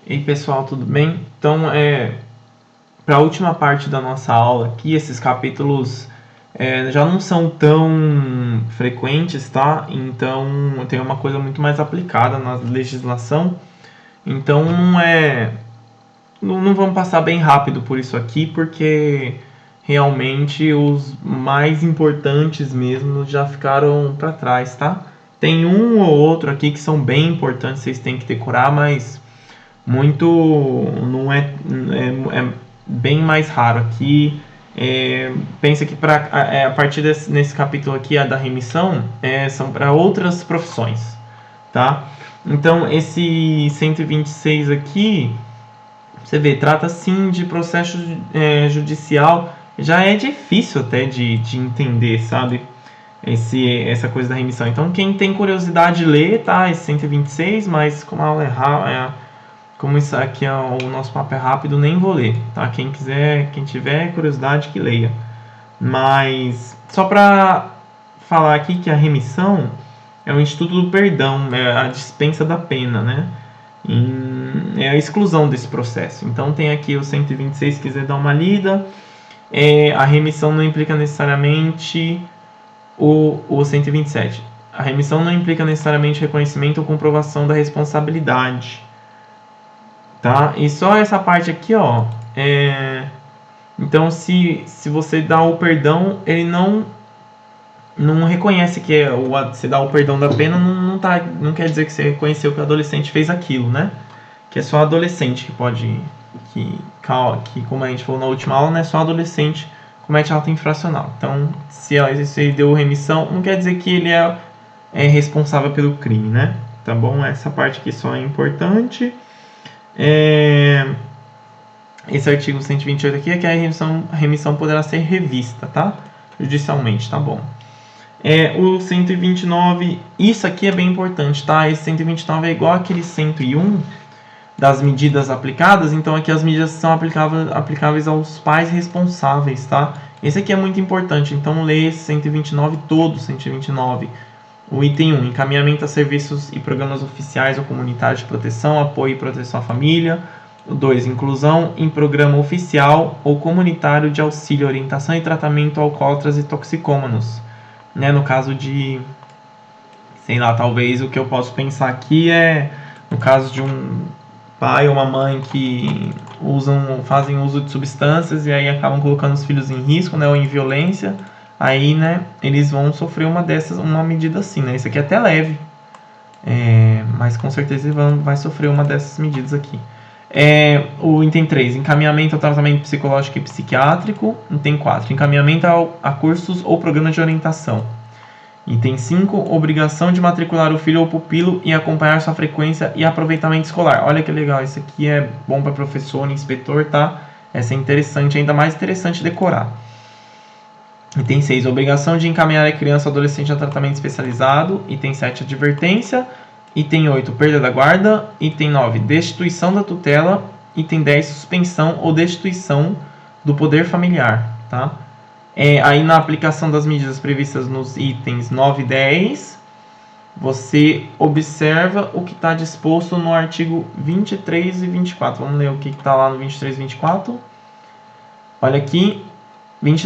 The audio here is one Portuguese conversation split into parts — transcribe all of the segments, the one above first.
Ei pessoal, tudo bem? Então, para a última parte da nossa aula aqui, esses capítulos já não são tão frequentes, tá? Então, tem uma coisa muito mais aplicada na legislação. Então, não vamos passar bem rápido por isso aqui, porque realmente os mais importantes mesmo já ficaram para trás, tá? Tem um ou outro aqui que são bem importantes, vocês têm que decorar, mas muito não é bem mais raro aqui. Pensa que a partir nesse capítulo aqui, a da remissão, são para outras profissões, tá? Então esse 126 aqui, você vê, trata sim de processo judicial, já é difícil até de entender, sabe? Essa coisa da remissão. Então quem tem curiosidade lê, tá? Esse 126, mas como a aula como isso aqui o nosso papo é rápido, nem vou ler, tá? Quem quiser, quem tiver curiosidade que leia. Mas só para falar aqui que a remissão é o instituto do perdão, é a dispensa da pena, né? É a exclusão desse processo. Então tem aqui o 126, se quiser dar uma lida. A remissão não implica necessariamente o 127. A remissão não implica necessariamente reconhecimento ou comprovação da responsabilidade. Tá? E só essa parte aqui, ó. Então, se você dá o perdão, ele não reconhece que você dá o perdão da pena, não quer dizer que você reconheceu que o adolescente fez aquilo, né? Que é só adolescente que pode. Que como a gente falou na última aula, não é só adolescente que comete ato infracional. Então, se ele deu remissão, não quer dizer que ele é responsável pelo crime, né? Tá bom? Essa parte aqui só é importante. Esse artigo 128 aqui é que a remissão poderá ser revista, tá? Judicialmente, tá bom. O 129, isso aqui é bem importante, tá? Esse 129 é igual aquele 101 das medidas aplicadas, então aqui as medidas são aplicáveis aos pais responsáveis, tá? Esse aqui é muito importante, então lê esse 129 todo, 129. O item 1, encaminhamento a serviços e programas oficiais ou comunitários de proteção, apoio e proteção à família. O 2, inclusão em programa oficial ou comunitário de auxílio, orientação e tratamento a alcoólatras e toxicômanos. Né, no caso de, sei lá, talvez o que eu posso pensar aqui é no caso de um pai ou uma mãe que fazem uso de substâncias e aí acabam colocando os filhos em risco, né, ou em violência. Aí, né, eles vão sofrer uma medida assim, né? Isso aqui é até leve, mas com certeza vai sofrer uma dessas medidas aqui. O item 3, encaminhamento ao tratamento psicológico e psiquiátrico. Item 4, encaminhamento a cursos ou programas de orientação. Item 5, obrigação de matricular o filho ou pupilo e acompanhar sua frequência e aproveitamento escolar. Olha que legal, isso aqui é bom para professor e inspetor, tá? Essa é interessante, ainda mais interessante decorar. Item 6, obrigação de encaminhar a criança ou adolescente a tratamento especializado. Item 7, advertência. Item 8, perda da guarda. Item 9, destituição da tutela. Item 10, suspensão ou destituição do poder familiar. Tá? Aí na aplicação das medidas previstas nos itens 9 e 10, você observa o que está disposto no artigo 23 e 24. Vamos ler o que está lá no 23 e 24. Olha aqui.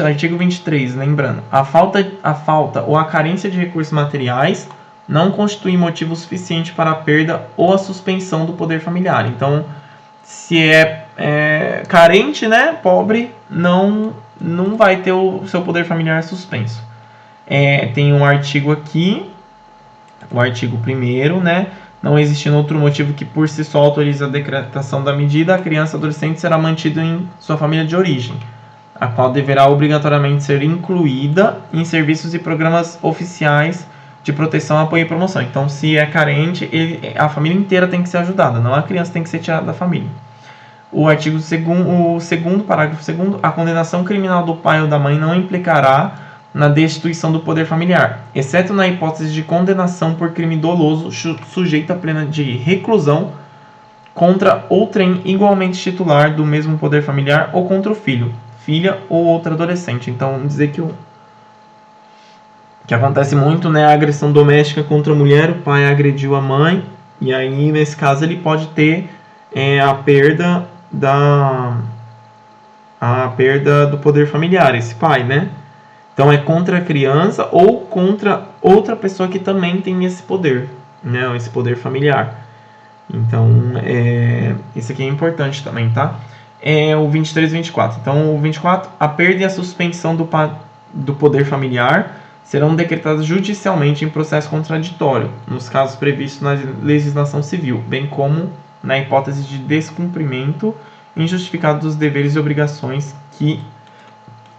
Artigo 23, lembrando, a falta ou a carência de recursos materiais não constitui motivo suficiente para a perda ou a suspensão do poder familiar. Então, se é carente, né, pobre, não vai ter o seu poder familiar suspenso. Tem um artigo aqui, o artigo 1º, né, não existindo outro motivo que por si só autorize a decretação da medida, a criança ou adolescente será mantida em sua família de origem, a qual deverá obrigatoriamente ser incluída em serviços e programas oficiais de proteção, apoio e promoção. Então, se é carente, a família inteira tem que ser ajudada, não a criança tem que ser tirada da família. O artigo 2º, parágrafo 2º, a condenação criminal do pai ou da mãe não implicará na destituição do poder familiar, exceto na hipótese de condenação por crime doloso sujeita a pena de reclusão contra outrem igualmente titular do mesmo poder familiar ou contra o filho, filha ou outro adolescente. Então, vamos dizer que acontece muito, né, a agressão doméstica contra a mulher, o pai agrediu a mãe, e aí, nesse caso, ele pode ter é a perda do poder familiar, esse pai, né? Então é contra a criança ou contra outra pessoa que também tem esse poder, né? Esse poder familiar. Então, isso aqui é importante também, tá? É o 23 e 24. Então, o 24, a perda e a suspensão do poder familiar serão decretadas judicialmente em processo contraditório, nos casos previstos na legislação civil, bem como na hipótese de descumprimento injustificado dos deveres e obrigações que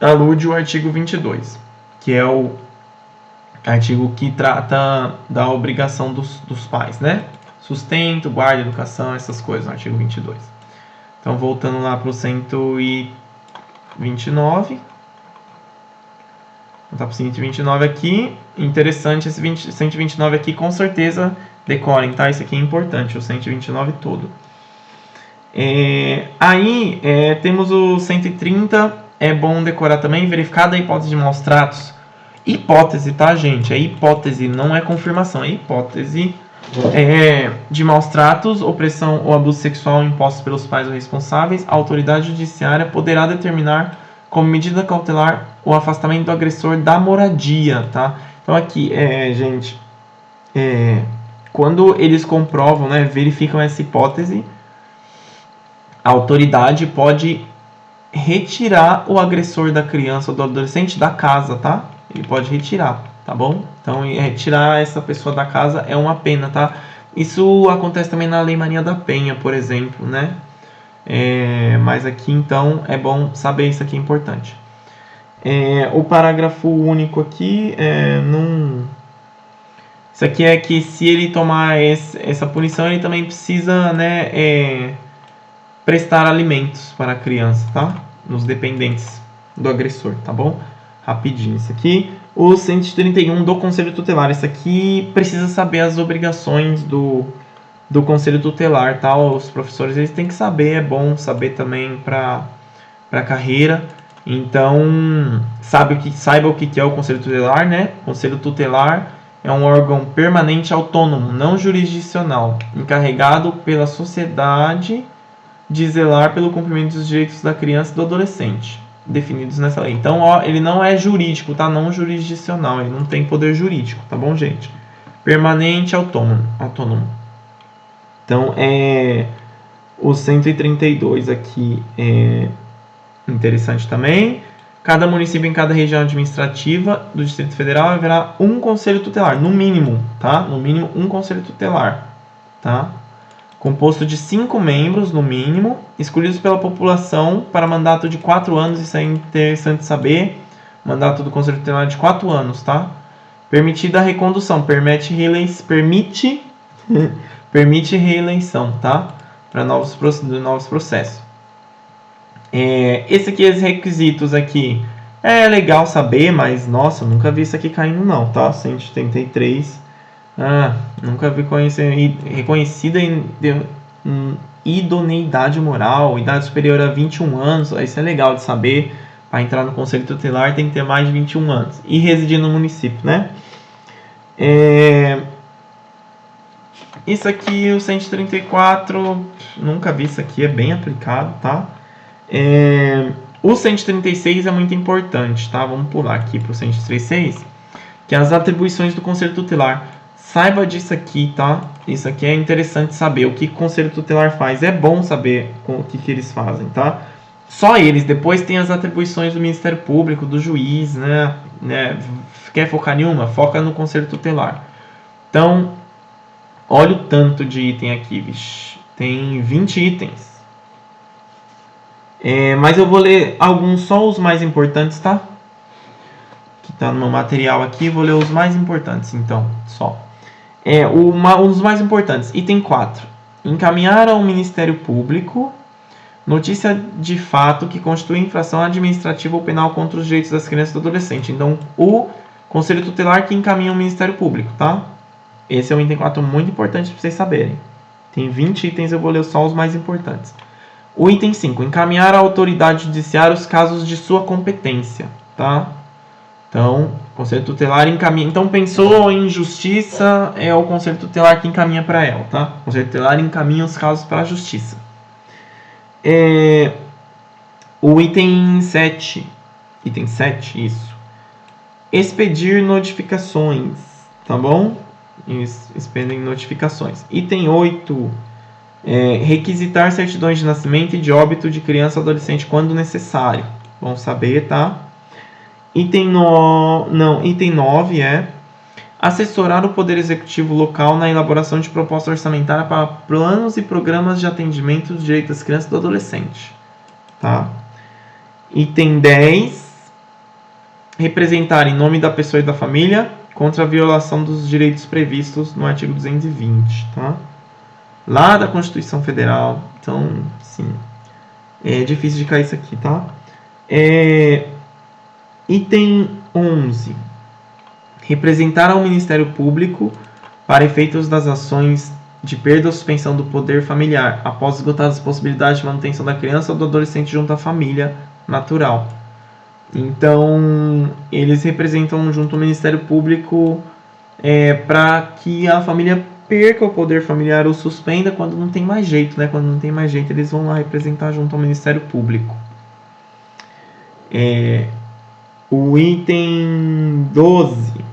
alude o artigo 22, que é o artigo que trata da obrigação dos pais, né? Sustento, guarda, educação, essas coisas, no artigo 22. Então, voltando lá para o 129. Vou para o 129 aqui. Interessante, esse 129 aqui, com certeza, decorem, tá? Isso aqui é importante, o 129 todo. Aí, temos o 130, é bom decorar também, verificada a hipótese de maus tratos. Hipótese, tá, gente? É hipótese, não é confirmação, é hipótese de maus tratos, opressão ou abuso sexual impostos pelos pais ou responsáveis. A autoridade judiciária poderá determinar como medida cautelar o afastamento do agressor da moradia, tá? Então aqui, gente, quando eles comprovam, né, verificam essa hipótese, a autoridade pode retirar o agressor da criança ou do adolescente da casa, tá? Ele pode retirar, tá bom? Então, retirar essa pessoa da casa é uma pena, tá? Isso acontece também na Lei Maria da Penha, por exemplo, né? Mas aqui, então, é bom saber, isso aqui é importante. O parágrafo único aqui, isso aqui é que se ele tomar essa punição, ele também precisa, né, prestar alimentos para a criança, tá? Nos dependentes do agressor, tá bom? Rapidinho isso aqui. O 131 do Conselho Tutelar. Isso aqui precisa saber as obrigações do Conselho Tutelar, tá? Os professores, eles têm que saber, é bom saber também para a carreira. Então, saiba o que é o Conselho Tutelar, né? O Conselho Tutelar é um órgão permanente autônomo, não jurisdicional, encarregado pela sociedade de zelar pelo cumprimento dos direitos da criança e do adolescente, definidos nessa lei. Então, ele não é jurídico, tá? Não jurisdicional, ele não tem poder jurídico, tá bom, gente? Permanente autônomo. Então, o 132 aqui é interessante também. Cada município em cada região administrativa do Distrito Federal haverá um conselho tutelar, no mínimo, tá? No mínimo um conselho tutelar, tá? Composto de 5 membros, no mínimo, escolhidos pela população para mandato de 4 anos. Isso é interessante saber. Mandato do Conselho Tutelar de 4 anos, tá? Permitida a recondução, permite reeleição, tá? Para novos processos. Esse aqui, os requisitos aqui, é legal saber, mas, nossa, nunca vi isso aqui caindo não, tá? 183... nunca vi reconhecida idoneidade moral, idade superior a 21 anos, isso é legal de saber. Para entrar no Conselho Tutelar tem que ter mais de 21 anos e residir no município, né? Isso aqui, o 134, nunca vi isso aqui, é bem aplicado, tá? O 136 é muito importante, tá? Vamos pular aqui para o 136, que é as atribuições do Conselho Tutelar. Saiba disso aqui, tá? Isso aqui é interessante saber. O que o Conselho Tutelar faz. É bom saber o que eles fazem, tá? Só eles. Depois tem as atribuições do Ministério Público, do juiz, né? Quer focar em uma? Foca no Conselho Tutelar. Então, olha o tanto de item aqui, vixe. Tem 20 itens. Mas eu vou ler alguns, só os mais importantes, tá? Que tá no meu material aqui. Vou ler os mais importantes, então, só. Um dos mais importantes, item 4. Encaminhar ao Ministério Público notícia de fato que constitui infração administrativa ou penal contra os direitos das crianças e do adolescente. Então, o Conselho Tutelar que encaminha ao Ministério Público, tá? Esse é um item 4 muito importante para vocês saberem. Tem 20 itens, eu vou ler só os mais importantes. O item 5. Encaminhar à autoridade judiciária os casos de sua competência, tá? Então, O Conselho Tutelar encaminha. Então, pensou em justiça, é o Conselho Tutelar que encaminha para ela, tá? O Conselho Tutelar encaminha os casos para a justiça. O item 7. Item 7, isso. Expedir notificações, tá bom? Expedem notificações. Item 8. Requisitar certidões de nascimento e de óbito de criança ou adolescente quando necessário. Bom saber, tá? Item 9 é assessorar o Poder Executivo local na elaboração de proposta orçamentária para planos e programas de atendimento dos direitos das crianças e do adolescente. Tá? Item 10. Representar em nome da pessoa e da família contra a violação dos direitos previstos no artigo 220. Tá? Lá da Constituição Federal. Então, sim. É difícil de cair isso aqui, tá? Item 11. Representar ao Ministério Público para efeitos das ações de perda ou suspensão do poder familiar, após esgotadas as possibilidades de manutenção da criança ou do adolescente junto à família natural. Então, eles representam junto ao Ministério Público para que a família perca o poder familiar ou suspenda quando não tem mais jeito, né? Quando não tem mais jeito, eles vão lá representar junto ao Ministério Público. O item 12.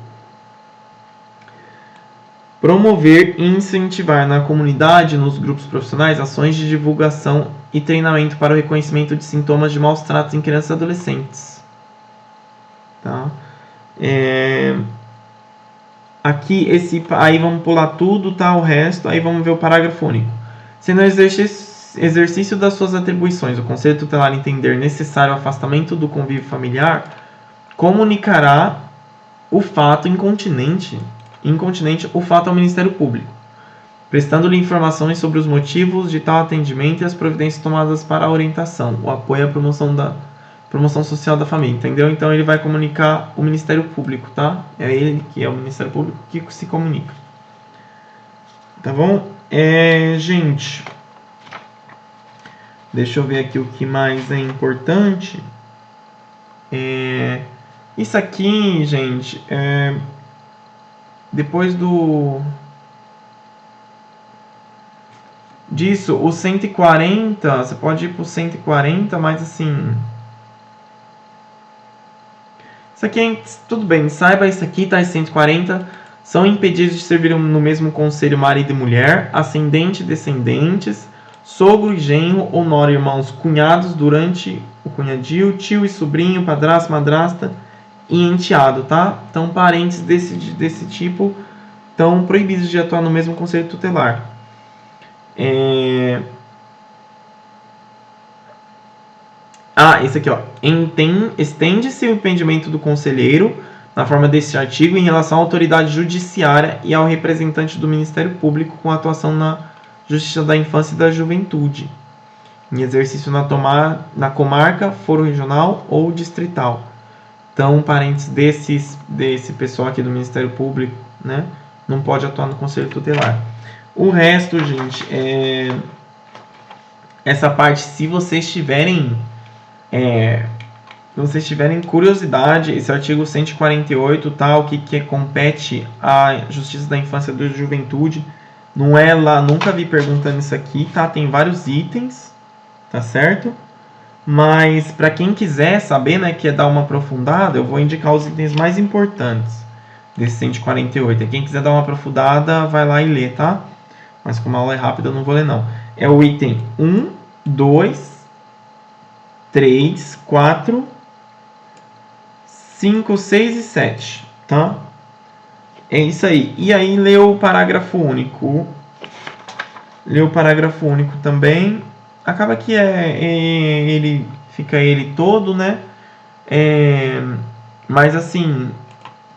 Promover e incentivar na comunidade, nos grupos profissionais, ações de divulgação e treinamento para o reconhecimento de sintomas de maus tratos em crianças e adolescentes. Tá? Aqui, aí vamos pular tudo, tá? O resto, aí vamos ver o parágrafo único. Se no exercício das suas atribuições o Conselho Tutelar entender necessário o afastamento do convívio familiar, comunicará o fato incontinente o fato ao Ministério Público, prestando-lhe informações sobre os motivos de tal atendimento e as providências tomadas para a orientação, o apoio à promoção social da família, entendeu? Então ele vai comunicar o Ministério Público, tá? É ele que é o Ministério Público que se comunica. Tá bom? Gente, deixa eu ver aqui o que mais é importante. Isso aqui, gente, depois disso, o 140, você pode ir pro 140, mas assim... Isso aqui, tudo bem, saiba isso aqui, tá? Esse 140 são impedidos de servir no mesmo conselho marido e mulher, ascendente e descendentes, sogro e genro ou nora, irmãos, cunhados durante o cunhadio, tio e sobrinho, padrasto, madrasta e enteado, tá? Então, parentes desse tipo estão proibidos de atuar no mesmo conselho tutelar. Esse aqui, ó. Estende-se o impedimento do conselheiro, na forma deste artigo, em relação à autoridade judiciária e ao representante do Ministério Público com atuação na Justiça da Infância e da Juventude, em exercício na comarca, foro regional ou distrital. Então, parentes desse pessoal aqui do Ministério Público, né, não pode atuar no Conselho Tutelar. O resto, gente, essa parte, se vocês tiverem curiosidade, esse artigo 148, tá, o que compete à Justiça da Infância e da Juventude, não é lá, nunca vi perguntando isso aqui, tá? Tem vários itens, tá certo? Mas para quem quiser saber, né, quer dar uma aprofundada, eu vou indicar os itens mais importantes desse 148. E quem quiser dar uma aprofundada, vai lá e lê, tá? Mas como a aula é rápida, eu não vou ler não. É o item 1, 2, 3, 4, 5, 6 e 7, tá? É isso aí. E aí, lê o parágrafo único. Lê o parágrafo único também. Acaba que fica ele todo, né? Mas assim,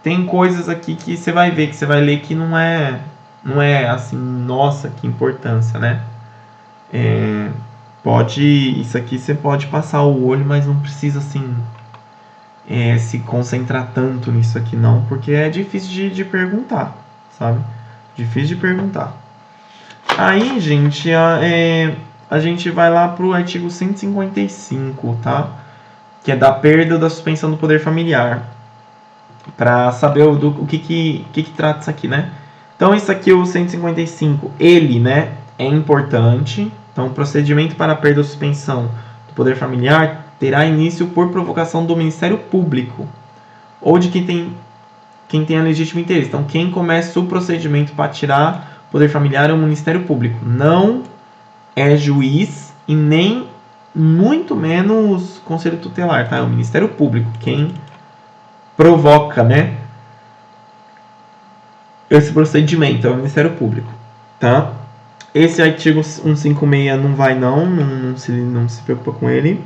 tem coisas aqui que você vai ver, que você vai ler que não é assim, nossa, que importância, né? Isso aqui você pode passar o olho, mas não precisa assim se concentrar tanto nisso aqui não, porque é difícil de perguntar, sabe? Difícil de perguntar. Aí, gente, a gente vai lá pro artigo 155, tá? Que é da perda ou da suspensão do poder familiar. para saber o que trata isso aqui, né? Então, isso aqui, o 155, ele, né, é importante. Então, o procedimento para perda ou suspensão do poder familiar terá início por provocação do Ministério Público ou de quem tem a legítimo interesse. Então, quem começa o procedimento para tirar o poder familiar é o Ministério Público. Não é juiz e nem muito menos Conselho Tutelar, tá? É o Ministério Público quem provoca, né, esse procedimento, é o Ministério Público, tá? Esse artigo 156 não vai não se preocupa com ele.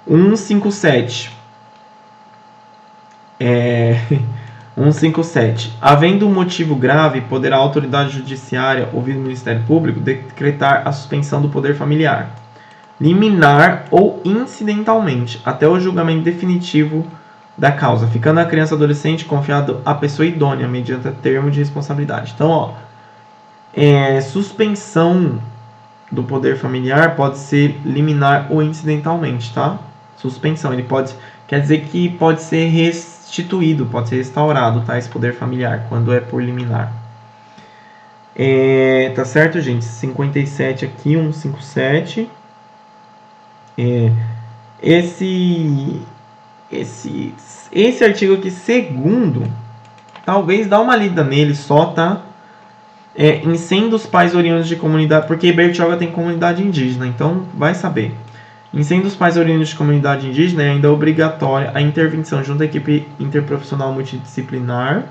157 157. Havendo um motivo grave, poderá a autoridade judiciária, ouvido o Ministério Público, decretar a suspensão do poder familiar, liminar ou incidentalmente, até o julgamento definitivo da causa, ficando a criança ou adolescente confiado à pessoa idônea, mediante termo de responsabilidade. Então, ó, suspensão do poder familiar pode ser liminar ou incidentalmente, tá? Suspensão, quer dizer que pode ser restituído, pode ser restaurado, tá? Esse poder familiar, quando é por liminar. Tá certo, gente? 57 aqui, 157. Esse artigo aqui, segundo, talvez dá uma lida nele só, tá? Incêndio dos pais oriundos de comunidade, porque Bertioga tem comunidade indígena, então vai saber. Incêndio dos pais oriundos de comunidade indígena é ainda obrigatória a intervenção junto à equipe interprofissional multidisciplinar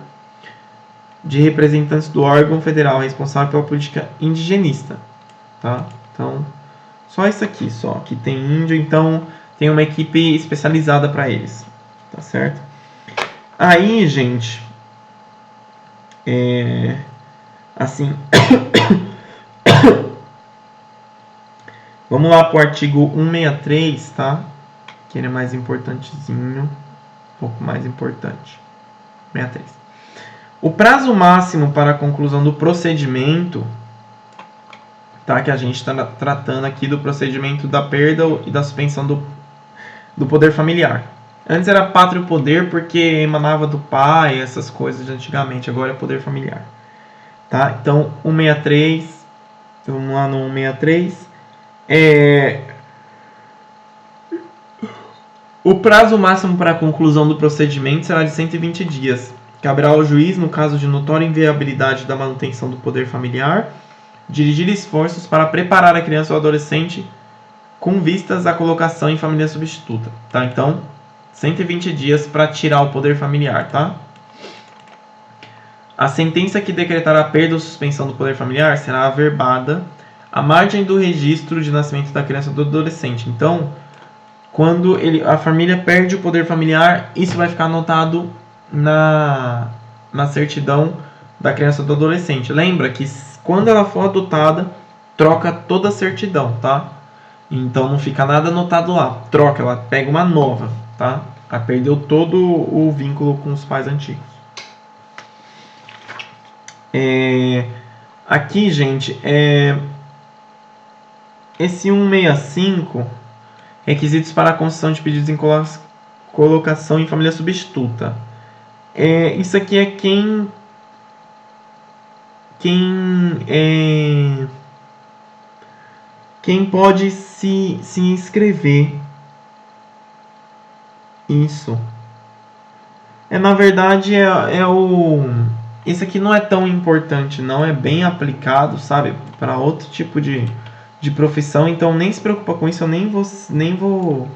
de representantes do órgão federal responsável pela política indigenista, tá? Então, só isso aqui, só que tem índio, então tem uma equipe especializada para eles, tá certo? Aí, gente, assim, vamos lá para o artigo 163, tá? Que ele é mais importantezinho, um pouco mais importante. 63. O prazo máximo para a conclusão do procedimento, tá? Que a gente está tratando aqui do procedimento da perda e da suspensão do poder familiar. Antes era pátrio poder porque emanava do pai, essas coisas de antigamente, agora é poder familiar. Tá? Então, 163, vamos lá no 163. O prazo máximo para a conclusão do procedimento será de 120 dias. Caberá ao juiz, no caso de notória inviabilidade da manutenção do poder familiar, dirigir esforços para preparar a criança ou adolescente com vistas à colocação em família substituta. Tá? Então, 120 dias para tirar o poder familiar, tá? A sentença que decretar a perda ou suspensão do poder familiar será averbada à margem do registro de nascimento da criança ou do adolescente. Então, quando a família perde o poder familiar, isso vai ficar anotado na certidão da criança ou do adolescente. Lembra que quando ela for adotada, troca toda a certidão, tá? Então não fica nada anotado lá. Troca, ela pega uma nova, tá? Ela perdeu todo o vínculo com os pais antigos. Aqui, gente, esse 165, requisitos para a concessão de pedidos em colocação em família substituta. Isso aqui é quem pode se inscrever. Isso. Na verdade, isso aqui não é tão importante, não é bem aplicado, sabe, para outro tipo de profissão, então nem se preocupa com isso, eu nem vou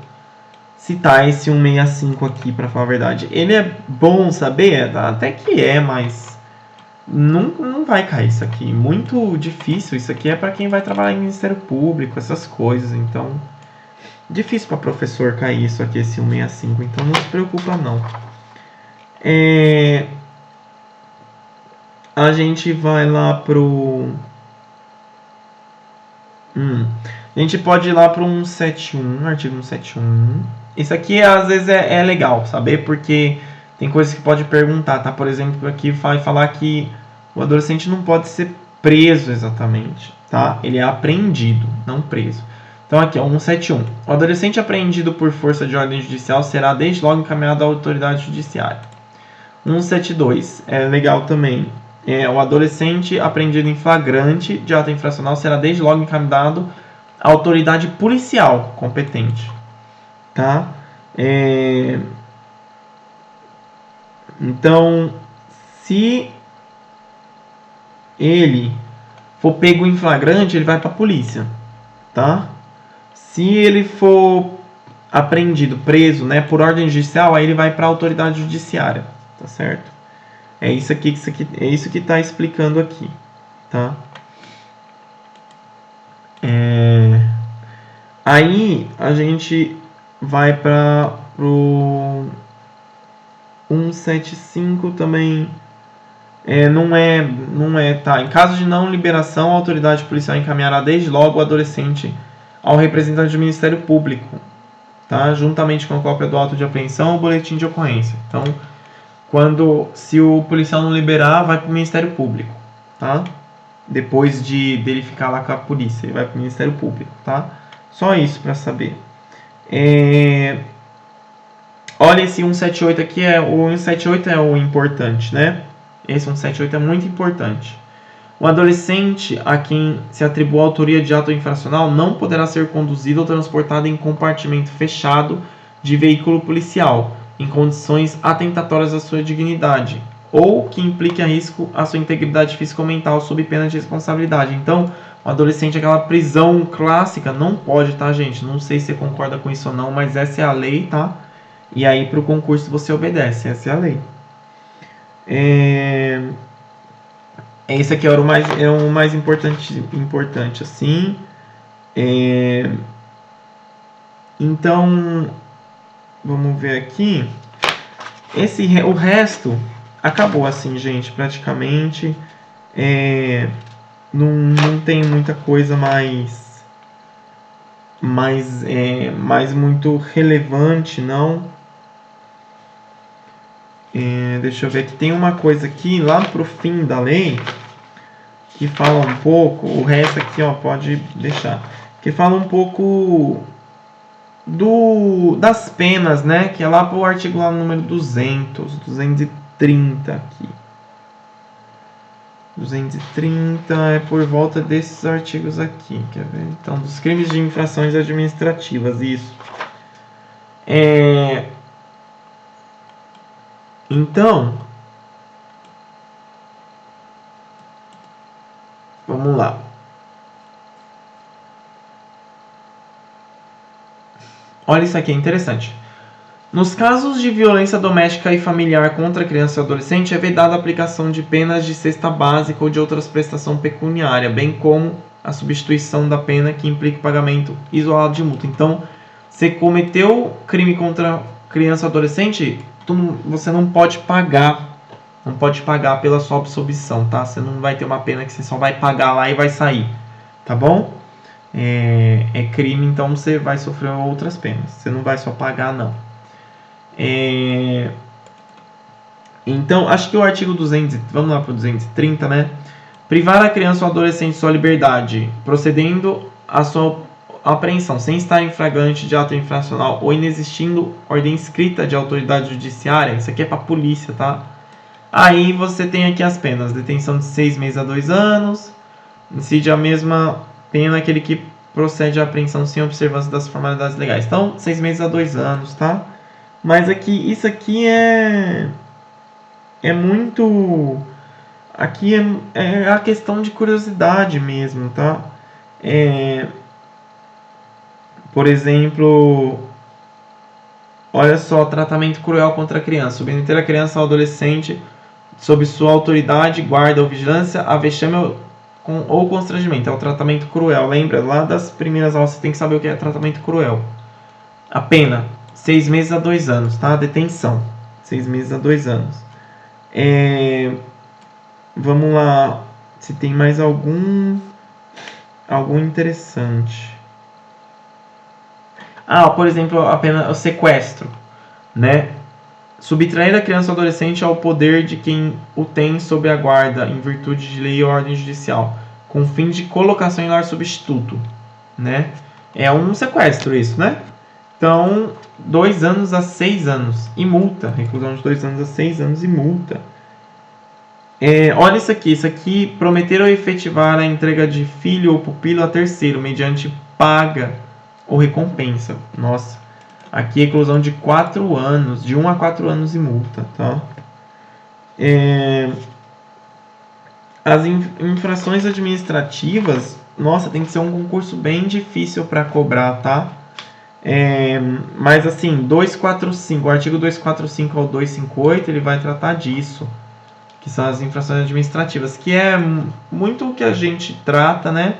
citar esse 165 aqui, para falar a verdade. Ele é bom saber, até que mas não vai cair isso aqui, muito difícil. Isso aqui é para quem vai trabalhar em Ministério Público, essas coisas, então difícil para professor cair isso aqui, esse 165, então não se preocupa não. A gente vai lá pro... A gente pode ir lá pro 171, artigo 171. Isso aqui às vezes é legal saber, porque tem coisas que pode perguntar, tá? Por exemplo, aqui vai falar que o adolescente não pode ser preso exatamente, tá? Ele é apreendido, não preso. Então aqui, 171. O adolescente apreendido por força de ordem judicial será desde logo encaminhado à autoridade judiciária. 172 é legal também. O adolescente apreendido em flagrante de ato infracional será desde logo encaminhado à autoridade policial competente, tá? Então, se ele for pego em flagrante, ele vai para a polícia, tá? Se ele for apreendido, preso, né, por ordem judicial, aí ele vai para a autoridade judiciária, tá certo? É isso que está explicando aqui, tá? Aí a gente vai para o 175 também. Tá. Em caso de não liberação, a autoridade policial encaminhará desde logo o adolescente ao representante do Ministério Público, tá? Juntamente com a cópia do auto de apreensão ou boletim de ocorrência. Então, se o policial não liberar, vai para o Ministério Público, tá? Depois dele ficar lá com a polícia, ele vai para o Ministério Público, tá? Só isso para saber. Olha esse 178 aqui, o 178 é o importante, né? Esse 178 é muito importante. O adolescente a quem se atribui a autoria de ato infracional não poderá ser conduzido ou transportado em compartimento fechado de veículo policial, em condições atentatórias à sua dignidade, ou que implique a risco à sua integridade física ou mental, sob pena de responsabilidade. Então, o adolescente, aquela prisão clássica, não pode, tá, gente? Não sei se você concorda com isso ou não, mas essa é a lei, tá? E aí, para o concurso, você obedece, essa é a lei. Esse aqui é o mais importante assim. Então, vamos ver aqui. O resto acabou assim, gente, praticamente. Não tem muita coisa mais muito relevante, não. Deixa eu ver aqui. Tem uma coisa aqui, lá pro fim da lei, que fala um pouco. O resto aqui, ó, pode deixar. Que fala um pouco das penas, né? Que é lá pro artigo lá número 230 aqui. 230 é por volta desses artigos aqui. Quer ver? Então, dos crimes de infrações administrativas, isso. Então, vamos lá. Olha isso aqui, é interessante. Nos casos de violência doméstica e familiar contra criança e adolescente, é vedada a aplicação de penas de cesta básica ou de outras prestação pecuniária, bem como a substituição da pena que implica o pagamento isolado de multa. Então, você cometeu crime contra criança ou adolescente, você não pode pagar. Não pode pagar pela sua absolvição, tá? Você não vai ter uma pena que você só vai pagar lá e vai sair, tá bom? É crime, então você vai sofrer outras penas. Você não vai só pagar, não. Então, acho que o artigo 200, vamos lá para o 230, né? Privar a criança ou adolescente de sua liberdade, procedendo à sua apreensão, sem estar em flagrante de ato infracional ou inexistindo ordem escrita de autoridade judiciária. Isso aqui é para a polícia, tá? Aí você tem aqui as penas: detenção de 6 meses a 2 anos, incide a mesma pena aquele que procede à apreensão sem observância das formalidades legais. Então, 6 meses a 2 anos, tá? Mas aqui, isso aqui é muito... Aqui é a questão de curiosidade mesmo, tá? Por exemplo, olha só, tratamento cruel contra a criança. Submeter a criança ou adolescente sob sua autoridade, guarda ou vigilância, a vexame ou constrangimento. É o tratamento cruel. Lembra? Lá das primeiras aulas você tem que saber o que é tratamento cruel. A pena, 6 meses a 2 anos, tá? Detenção, 6 meses a 2 anos. Vamos lá, se tem mais algum interessante. Por exemplo, a pena, o sequestro, né? Subtrair a criança ou adolescente ao poder de quem o tem sob a guarda, em virtude de lei ou ordem judicial, com fim de colocação em lar substituto, né? É um sequestro isso, né? Então, 2 anos a 6 anos e multa. Reclusão de 2 anos a 6 anos e multa. Olha isso aqui, prometer ou efetivar a entrega de filho ou pupilo a terceiro, mediante paga ou recompensa. Nossa, aqui reclusão de 4 anos, de 1 a 4 anos e multa, tá? As infrações administrativas, nossa, tem que ser um concurso bem difícil para cobrar, tá? Mas assim, 245, o artigo 245 ao 258, ele vai tratar disso, que são as infrações administrativas, que é muito o que a gente trata, né?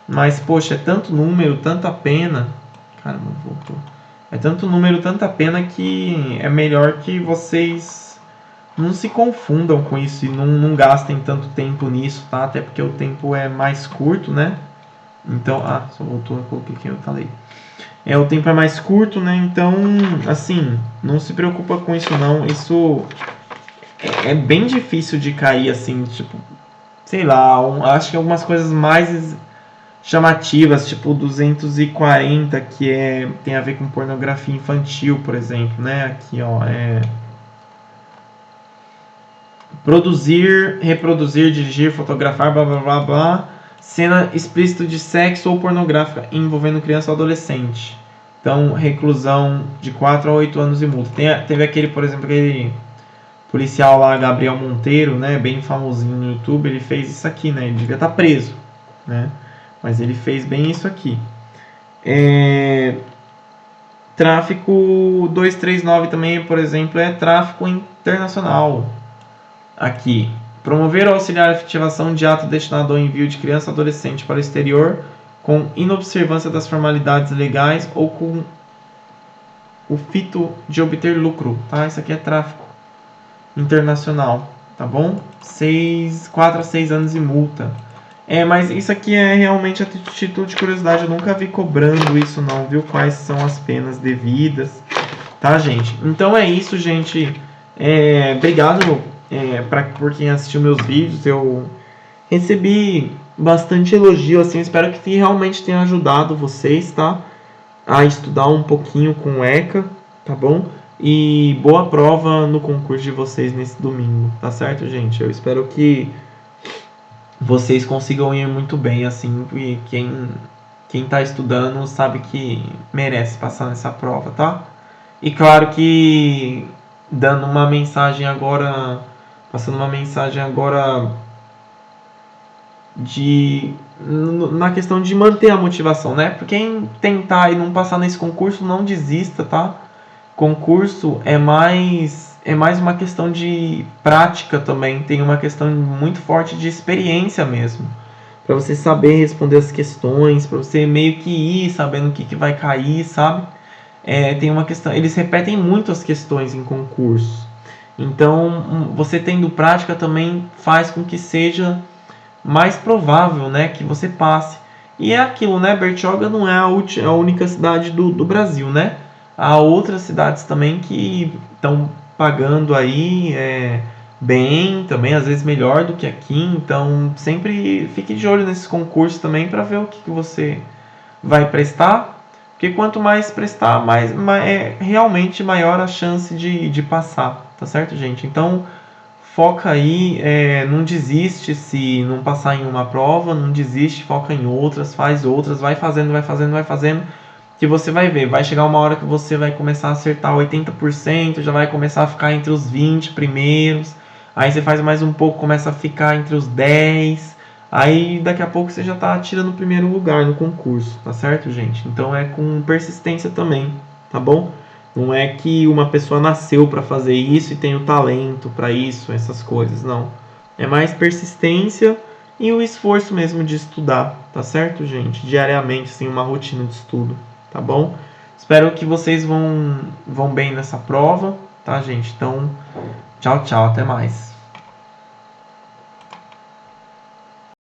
Mas, poxa, é tanto número, tanta pena. Caramba, voltou. É tanto número, tanta pena que é melhor que vocês não se confundam com isso e não gastem tanto tempo nisso, tá? Até porque o tempo é mais curto, né? Então, só voltou, eu coloquei quem eu falei. O tempo é mais curto, né? Então, assim, não se preocupa com isso não. Isso é bem difícil de cair, assim, tipo, sei lá, acho que algumas coisas mais chamativas, tipo 240, que tem a ver com pornografia infantil, por exemplo, né? Aqui, ó, produzir, reproduzir, dirigir, fotografar, blá blá blá blá, cena explícita de sexo ou pornográfica envolvendo criança ou adolescente. Então, reclusão de 4 a 8 anos e multa. Teve aquele, por exemplo, aquele policial lá, Gabriel Monteiro, né, bem famosinho no YouTube, ele fez isso aqui, né? Ele devia estar preso, né? Mas ele fez bem isso aqui. Tráfico 239 também, por exemplo, é tráfico internacional. Aqui, promover ou auxiliar a efetivação de ato destinado ao envio de criança ou adolescente para o exterior com inobservância das formalidades legais ou com o fito de obter lucro, tá? Isso aqui é tráfico internacional, tá bom? 4 a 6 anos e multa. Mas isso aqui é realmente a título de curiosidade, eu nunca vi cobrando isso não, viu? Quais são as penas devidas, tá, gente? Então é isso, gente. Obrigado por quem assistiu meus vídeos. Eu recebi bastante elogio, assim, espero que realmente tenha ajudado vocês, tá? A estudar um pouquinho com o ECA, tá bom? E boa prova no concurso de vocês nesse domingo, tá certo, gente? Eu espero que vocês consigam ir muito bem, assim, e quem tá estudando sabe que merece passar nessa prova, tá? E claro que passando uma mensagem agora na questão de manter a motivação, né? Porque quem tentar e não passar nesse concurso, não desista, tá? Concurso é mais uma questão de prática também, tem uma questão muito forte de experiência mesmo, para você saber responder as questões, para você meio que ir sabendo o que vai cair, sabe? Tem uma questão, eles repetem muito as questões em concurso, então você tendo prática também faz com que seja mais provável, né, que você passe. E é aquilo, né? Bertioga não é a única cidade do Brasil, né? Há outras cidades também que estão pagando aí bem, também às vezes melhor do que aqui. Então sempre fique de olho nesses concursos também para ver o que você vai prestar. Porque quanto mais prestar, realmente maior a chance de passar, tá certo, gente? Então foca aí, não desiste se não passar em uma prova, não desiste, foca em outras, faz outras, vai fazendo, que você vai ver, vai chegar uma hora que você vai começar a acertar 80%, já vai começar a ficar entre os 20 primeiros, aí você faz mais um pouco, começa a ficar entre os 10, aí daqui a pouco você já está tirando o primeiro lugar no concurso, tá certo, gente? Então é com persistência também, tá bom? Não é que uma pessoa nasceu para fazer isso e tem o talento para isso, essas coisas, não. É mais persistência e o esforço mesmo de estudar, tá certo, gente? Diariamente, assim, uma rotina de estudo, tá bom? Espero que vocês vão bem nessa prova, tá, gente? Então, tchau, tchau, até mais.